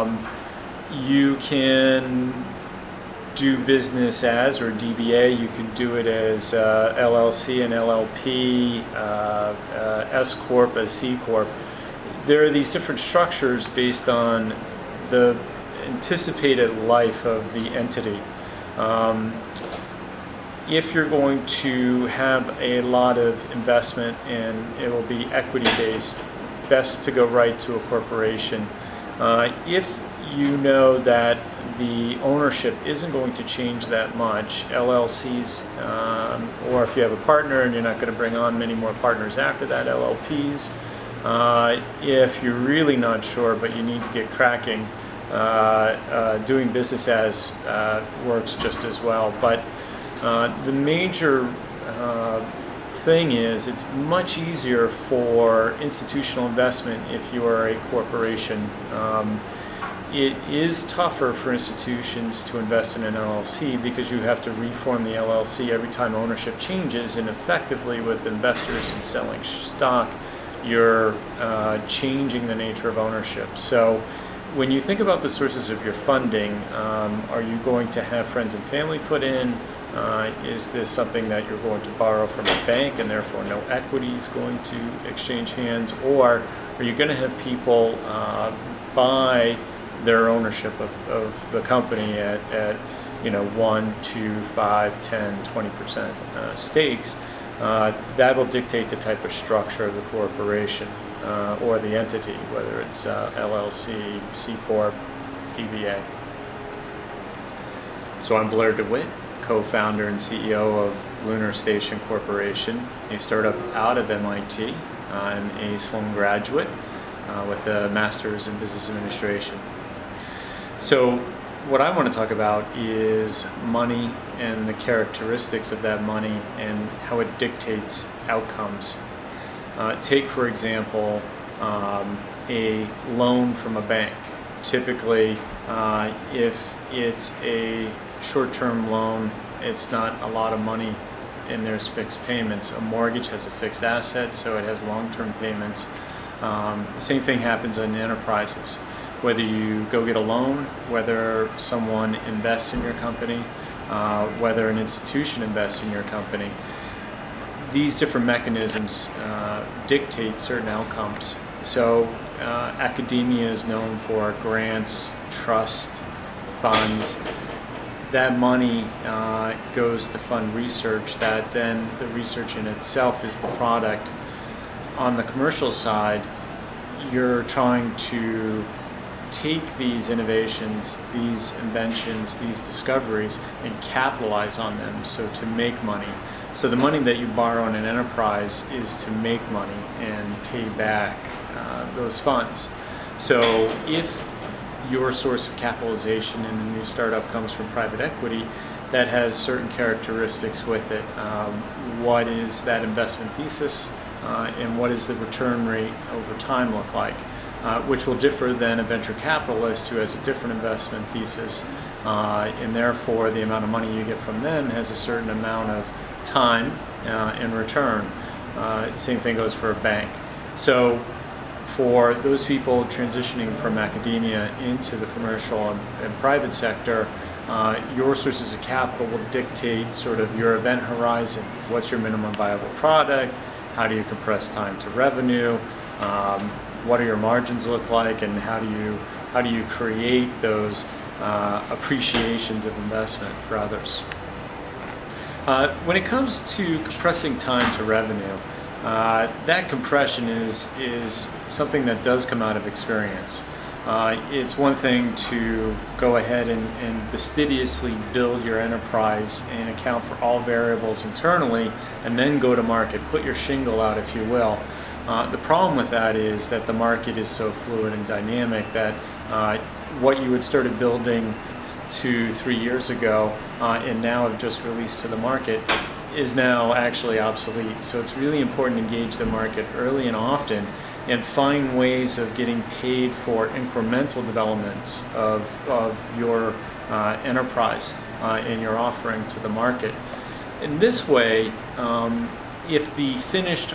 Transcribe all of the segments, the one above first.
You can do business as, or DBA. You can do it as LLC and LLP, S-Corp, a C-Corp. There are these different structures based on the anticipated life of the entity. If you're going to have a lot of investment and it will be equity based, best to go right to a corporation. If you know that the ownership isn't going to change that much, LLCs, or if you have a partner and you're not going to bring on many more partners after that, LLPs. If you're really not sure but you need to get cracking, doing business as works just as well. But the major thing is it's much easier for institutional investment if you are a corporation. It is tougher for institutions to invest in an LLC because you have to reform the LLC every time ownership changes, and effectively with investors and selling stock, you're changing the nature of ownership. So when you think about the sources of your funding, are you going to have friends and family put in? Is this something that you're going to borrow from a bank and therefore no equity is going to exchange hands? Or are you going to have people buy their ownership of the company at 1, 2, 5, 10, 20% stakes? That'll dictate the type of structure of the corporation or the entity, whether it's LLC, C-Corp, DBA. So I'm Blair Dewitt, co-founder and CEO of Lunar Station Corporation, a startup out of MIT. I'm a Sloan graduate with a master's in business administration. So what I want to talk about is money and the characteristics of that money and how it dictates outcomes. Take, for example, a loan from a bank. Typically, if it's a short-term loan, it's not a lot of money and there's fixed payments. A mortgage has a fixed asset, so it has long-term payments. Same thing happens in enterprises. Whether you go get a loan, whether someone invests in your company, whether an institution invests in your company, these different mechanisms dictate certain outcomes. So academia is known for grants, trust, funds. That money goes to fund research that then the research in itself is the product. On the commercial side, you're trying to take these innovations, these inventions, these discoveries, and capitalize on them, so to make money. So the money that you borrow in an enterprise is to make money and pay back those funds. So if your source of capitalization in a new startup comes from private equity, that has certain characteristics with it. What is that investment thesis, and what does the return rate over time look like? Which will differ than a venture capitalist who has a different investment thesis, and therefore the amount of money you get from them has a certain amount of time in return. Same thing goes for a bank. So for those people transitioning from academia into the commercial and private sector, your sources of capital will dictate sort of your event horizon. What's your minimum viable product? How do you compress time to revenue? What do your margins look like, and how do you create those appreciations of investment for others? When it comes to compressing time to revenue, that compression is something that does come out of experience. It's one thing to go ahead and fastidiously build your enterprise and account for all variables internally, and then go to market, put your shingle out, if you will. The problem with that is that the market is so fluid and dynamic that what you had started building 2-3 years ago and now have just released to the market is now actually obsolete. So it's really important to engage the market early and often and find ways of getting paid for incremental developments of your enterprise and your offering to the market. In this way, if the finished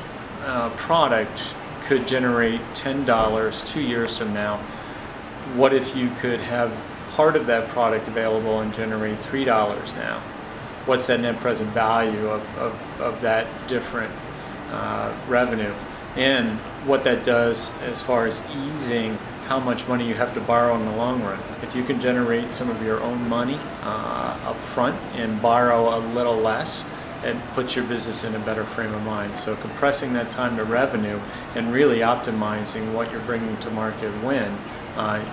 product could generate $10 2 years from now, what if you could have part of that product available and generate $3 now? What's that net present value of that different revenue? And what that does as far as easing how much money you have to borrow in the long run. If you can generate some of your own money up front and borrow a little less, it puts your business in a better frame of mind. So compressing that time to revenue and really optimizing what you're bringing to market when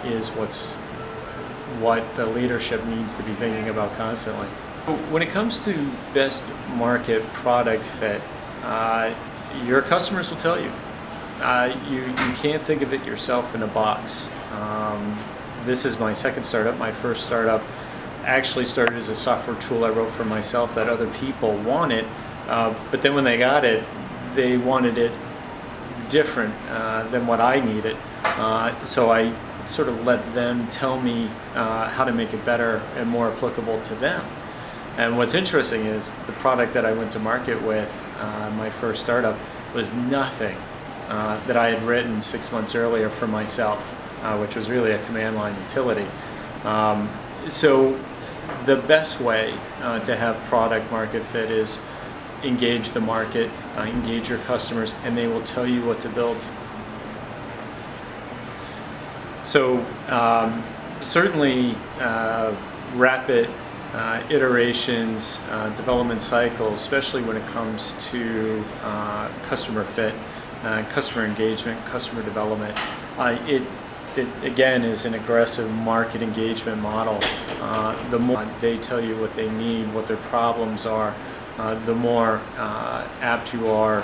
is what the leadership needs to be thinking about constantly. When it comes to best market product fit, your customers will tell you. You can't think of it yourself in a box. This is my second startup. My first startup actually started as a software tool I wrote for myself that other people wanted, but then when they got it, they wanted it different than what I needed. So I sort of let them tell me how to make it better and more applicable to them. And what's interesting is the product that I went to market with, my first startup, was nothing that I had written 6 months earlier for myself, which was really a command line utility. So the best way to have product market fit is engage the market, engage your customers, and they will tell you what to build. So certainly rapid iterations, development cycles, especially when it comes to customer fit, customer engagement, customer development. It again is an aggressive market engagement model. The more they tell you what they need, what their problems are, the more apt you are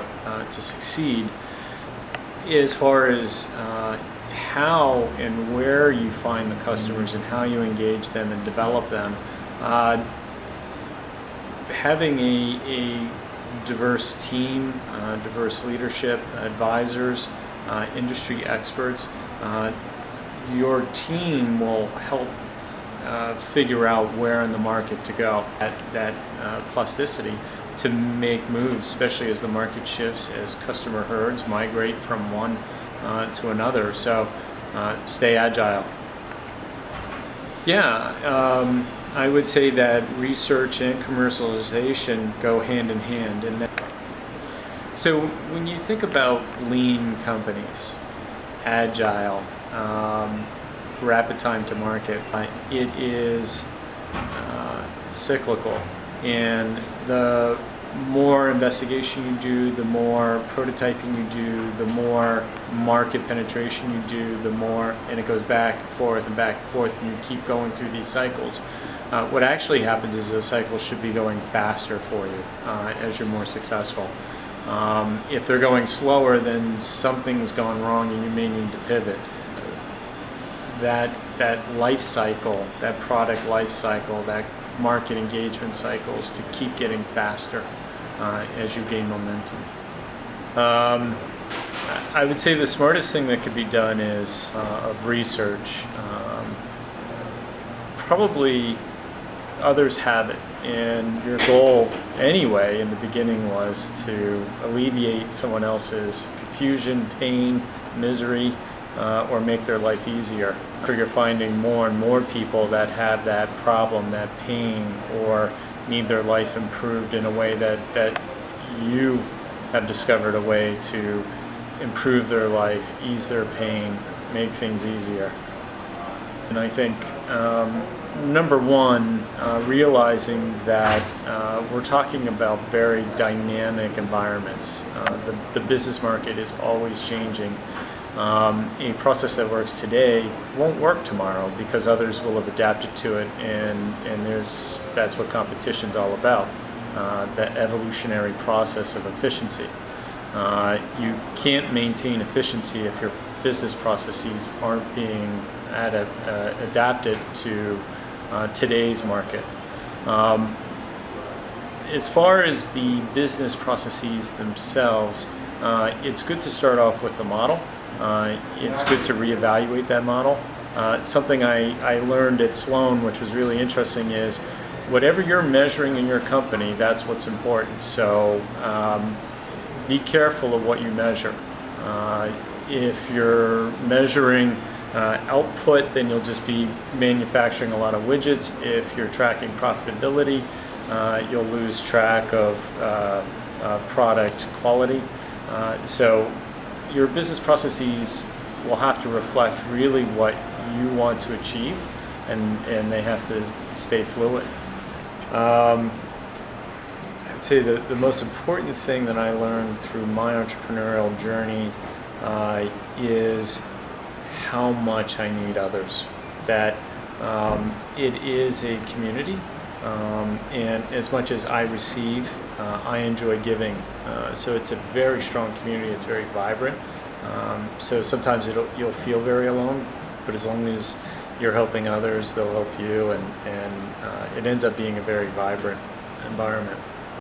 to succeed. As far as how and where you find the customers and how you engage them and develop them, having a diverse team, diverse leadership, advisors, industry experts, your team will help figure out where in the market to go. That plasticity to make moves, especially as the market shifts, as customer herds migrate from one to another. So stay agile. Yeah, I would say that research and commercialization go hand in hand. So when you think about lean companies, agile, rapid time to market, it is cyclical. And the more investigation you do, the more prototyping you do, the more market penetration you do, the more, and it goes back and forth and back and forth, and you keep going through these cycles. What actually happens is those cycles should be going faster for you as you're more successful. If they're going slower, then something's gone wrong and you may need to pivot. That life cycle, that product life cycle, that market engagement cycles to keep getting faster as you gain momentum. I would say the smartest thing that could be done is of research. Probably others have it, and your goal anyway in the beginning was to alleviate someone else's confusion, pain, misery, or make their life easier. You're finding more and more people that have that problem, that pain, or need their life improved in a way that you have discovered a way to improve their life, ease their pain, make things easier. And I think number one, realizing that we're talking about very dynamic environments. The business market is always changing. A process that works today won't work tomorrow because others will have adapted to it, and that's what competition's all about, the evolutionary process of efficiency. You can't maintain efficiency if your business processes aren't being adapted to today's market. As far as the business processes themselves, it's good to start off with the model. It's good to reevaluate that model. Something I learned at Sloan, which was really interesting, is whatever you're measuring in your company, that's what's important. So be careful of what you measure. If you're measuring output, then you'll just be manufacturing a lot of widgets. If you're tracking profitability, you'll lose track of product quality. So your business processes will have to reflect really what you want to achieve, and they have to stay fluid. I'd say the most important thing that I learned through my entrepreneurial journey is how much I need others. That it is a community, and as much as I receive, I enjoy giving. So it's a very strong community. It's very vibrant. So sometimes you'll feel very alone, but as long as you're helping others, they'll help you, and it ends up being a very vibrant environment.